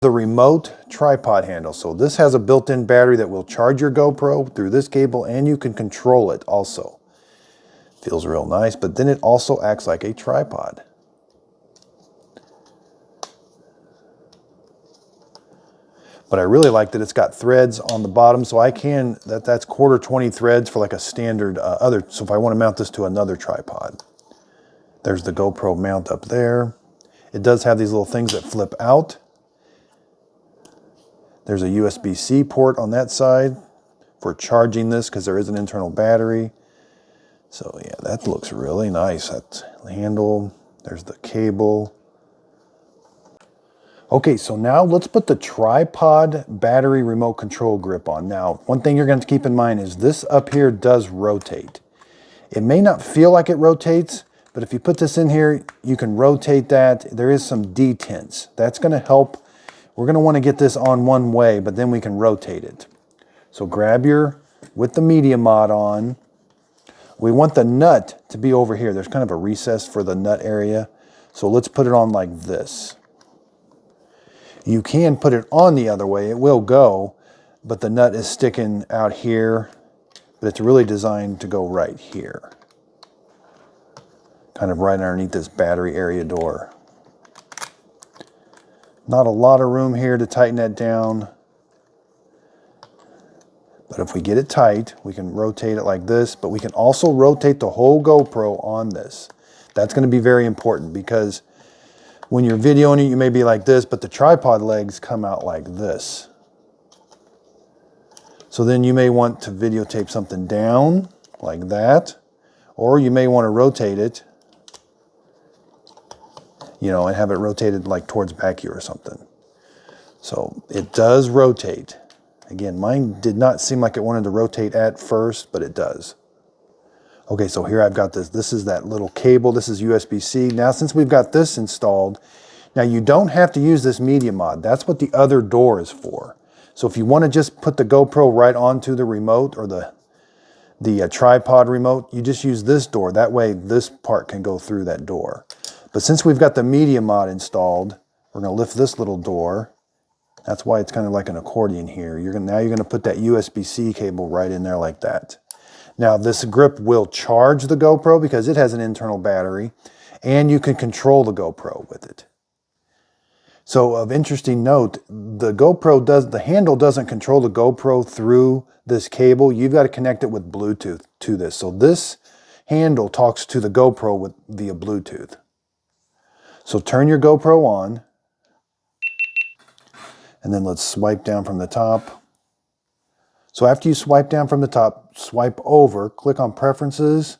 The remote tripod handle. So this has a built-in battery that will charge your GoPro through this cable, and you can control it also. Feels real nice, but then it also acts like a tripod. But I really like that it's got threads on the bottom, so I can, that's 1/4 threads for like a standard so if I want to mount this to another tripod. There's the GoPro mount up there. It does have these little things that flip out. There's a USB-C port on that side for charging this because there is an internal battery. So yeah, that looks really nice. That's the handle. There's the cable. Okay, so now let's put the tripod battery remote control grip on. Now, one thing you're going to keep in mind is this up here does rotate. It may not feel like it rotates, but if you put this in here, you can rotate that. There is some detents. That's going to help. We're going to want to get this on one way, but then we can rotate it. So grab with the media mod on. We want the nut to be over here. There's kind of a recess for the nut area. So let's put it on like this. You can put it on the other way. It will go, but the nut is sticking out here. But it's really designed to go right here. Kind of right underneath this battery area door. Not a lot of room here to tighten that down. But if we get it tight, we can rotate it like this, but we can also rotate the whole GoPro on this. That's going to be very important because when you're videoing it, you may be like this, but the tripod legs come out like this. So then you may want to videotape something down like that, or you may want to rotate it, you know, and have it rotated like towards back here or something. So it does rotate. Again, mine did not seem like it wanted to rotate at first, but it does. Okay, so here I've got this. This is that little cable. This is USB-C. Now, since we've got this installed, now you don't have to use this media mod. That's what the other door is for. So if you want to just put the GoPro right onto the remote or the tripod remote, you just use this door. That way this part can go through that door. But since we've got the media mod installed, we're going to lift this little door. That's why it's kind of like an accordion here. Now you're going to put that USB-C cable right in there like that. Now this grip will charge the GoPro because it has an internal battery, and you can control the GoPro with it. So of interesting note, the handle doesn't control the GoPro through this cable. You've got to connect it with Bluetooth to this. So this handle talks to the GoPro via Bluetooth. So turn your GoPro on, and then let's swipe down from the top. So after you swipe down from the top, swipe over, click on Preferences,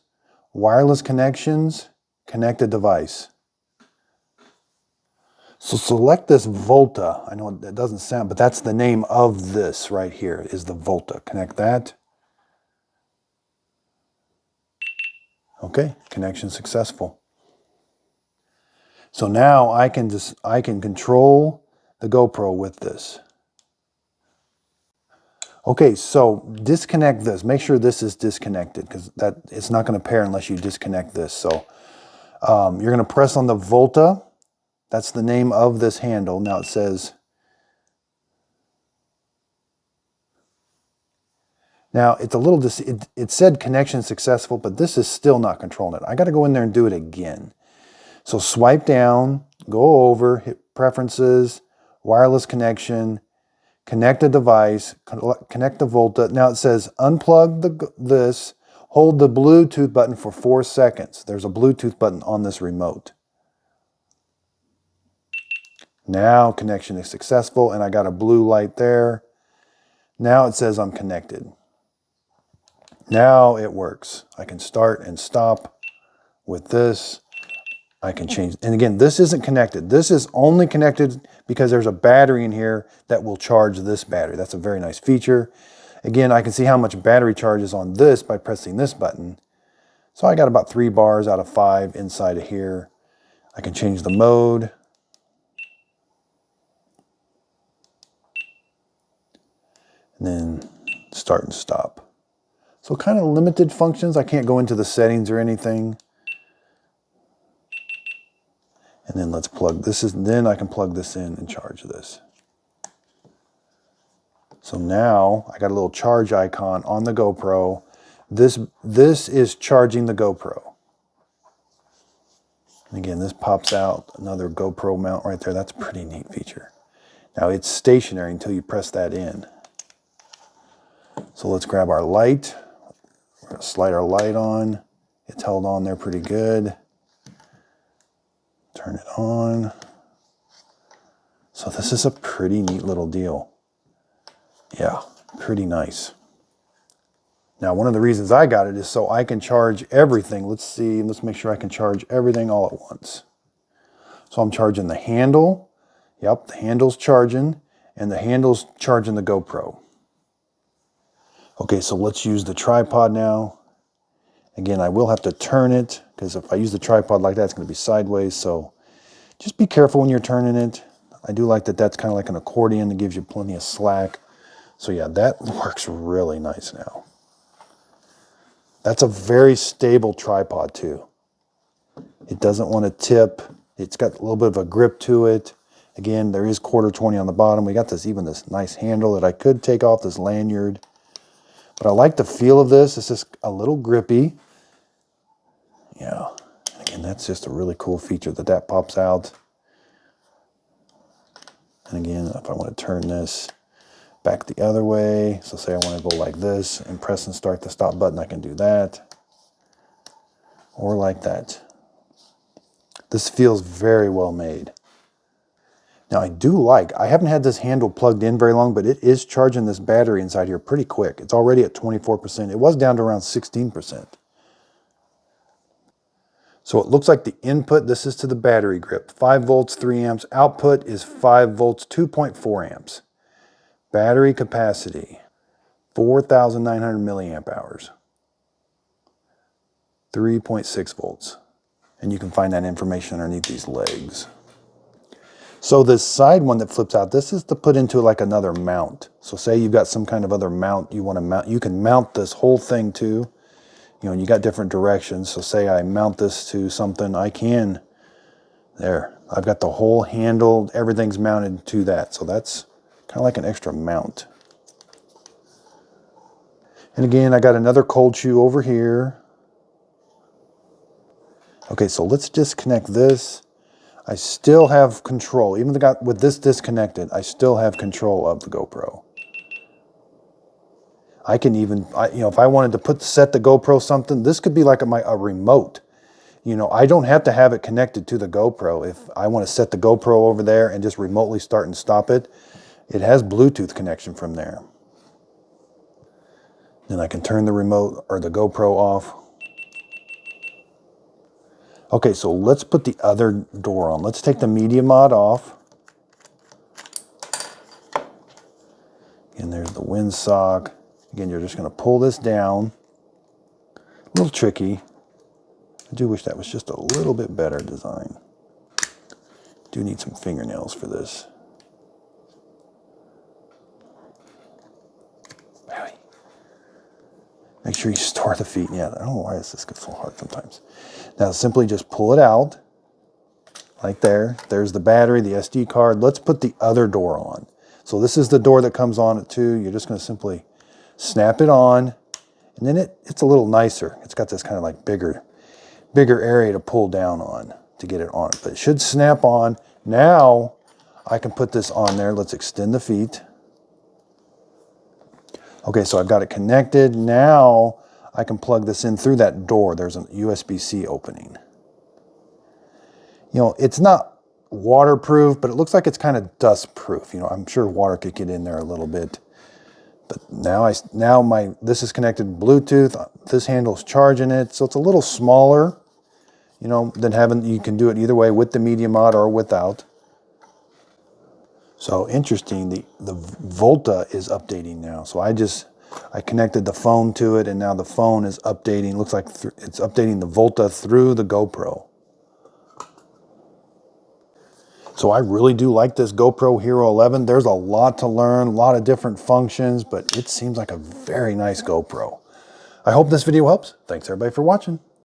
Wireless Connections, Connect a Device. So select this Volta. I know it doesn't sound, but that's the name of this right here, is the Volta. Connect that. Okay, connection successful. So now I can control the GoPro with this. Okay, so disconnect this. Make sure this is disconnected because it's not going to pair unless you disconnect this. So you're going to press on the Volta. That's the name of this handle. Now it says, now it's a little, it said connection successful, but this is still not controlling it. I got to go in there and do it again. So swipe down, go over, hit Preferences, Wireless Connection, Connect a Device, connect the Volta. Now it says unplug this, hold the Bluetooth button for 4 seconds. There's a Bluetooth button on this remote. Now connection is successful, and I got a blue light there. Now it says I'm connected. Now it works. I can start and stop with this. I can change, and again, this isn't connected. This is only connected because there's a battery in here that will charge this battery. That's a very nice feature. Again, I can see how much battery charge is on this by pressing this button. So I got about 3 bars out of 5 inside of here. I can change the mode. And then start and stop. So kind of limited functions. I can't go into the settings or anything. And then let's plug this in. Then I can plug this in and charge this. So now I got a little charge icon on the GoPro. This is charging the GoPro. And again, this pops out, another GoPro mount right there. That's a pretty neat feature. Now it's stationary until you press that in. So let's grab our light. We're gonna slide our light on. It's held on there pretty good. Turn it on. So this is a pretty neat little deal. Yeah, pretty nice. Now, one of the reasons I got it is so I can charge everything. Let's see, let's make sure I can charge everything all at once. So I'm charging the handle. Yep, the handle's charging, and the handle's charging the GoPro. Okay, so let's use the tripod now. Again, I will have to turn it, because if I use the tripod like that, it's going to be sideways. So just be careful when you're turning it. I do like that that's kind of like an accordion that gives you plenty of slack. So yeah, that works really nice now. That's a very stable tripod too. It doesn't want to tip. It's got a little bit of a grip to it. Again, there is 1/4 on the bottom. We got this nice handle that I could take off this lanyard. But I like the feel of this. It's just a little grippy. Yeah. And again, that's just a really cool feature that pops out. And again, if I want to turn this back the other way, so say I want to go like this and press and start the stop button, I can do that. Or like that. This feels very well made. Now I haven't had this handle plugged in very long, but it is charging this battery inside here pretty quick. It's already at 24%. It was down to around 16%. So it looks like the input, this is to the battery grip, 5 volts, 3 amps. Output is 5 volts, 2.4 amps. Battery capacity, 4,900 milliamp hours, 3.6 volts. And you can find that information underneath these legs. So this side one that flips out, this is to put into like another mount. So say you've got some kind of other mount you want to mount. You can mount this whole thing too. You know, you got different directions. So say I mount this to something, I can. There, I've got the whole handle, everything's mounted to that. So that's kind of like an extra mount. And again, I got another cold shoe over here. Okay, so let's disconnect this. I still have control. Even with this disconnected, I still have control of the GoPro. I can even, if I wanted to set the GoPro something, this could be like a remote. You know, I don't have to have it connected to the GoPro. If I want to set the GoPro over there and just remotely start and stop it, it has Bluetooth connection from there. Then I can turn the remote or the GoPro off. Okay, so let's put the other door on. Let's take the media mod off. And there's the windsock. Again, you're just going to pull this down. A little tricky. I do wish that was just a little bit better design. Do need some fingernails for this. Make sure you store the feet. Yeah, I don't know why this gets so hard sometimes. Now simply just pull it out, like there. There's the battery, the SD card. Let's put the other door on. So this is the door that comes on it too. You're just going to simply snap it on, and then it's a little nicer. It's got this kind of like bigger area to pull down on to get it on. But it should snap on. Now I can put this on there. Let's extend the feet. Okay, so I've got it connected. Now I can plug this in through that door. There's a USB-C opening. You know, it's not waterproof, but it looks like it's kind of dust-proof. You know, I'm sure water could get in there a little bit. But now this is connected to Bluetooth. This handle's charging it, so it's a little smaller, you know, than you can do it either way with the media mod or without. So interesting, the Volta is updating now. So I connected the phone to it, and now the phone is updating. Looks like it's updating the Volta through the GoPro. So I really do like this GoPro Hero 11. There's a lot to learn, a lot of different functions, but it seems like a very nice GoPro. I hope this video helps. Thanks everybody for watching.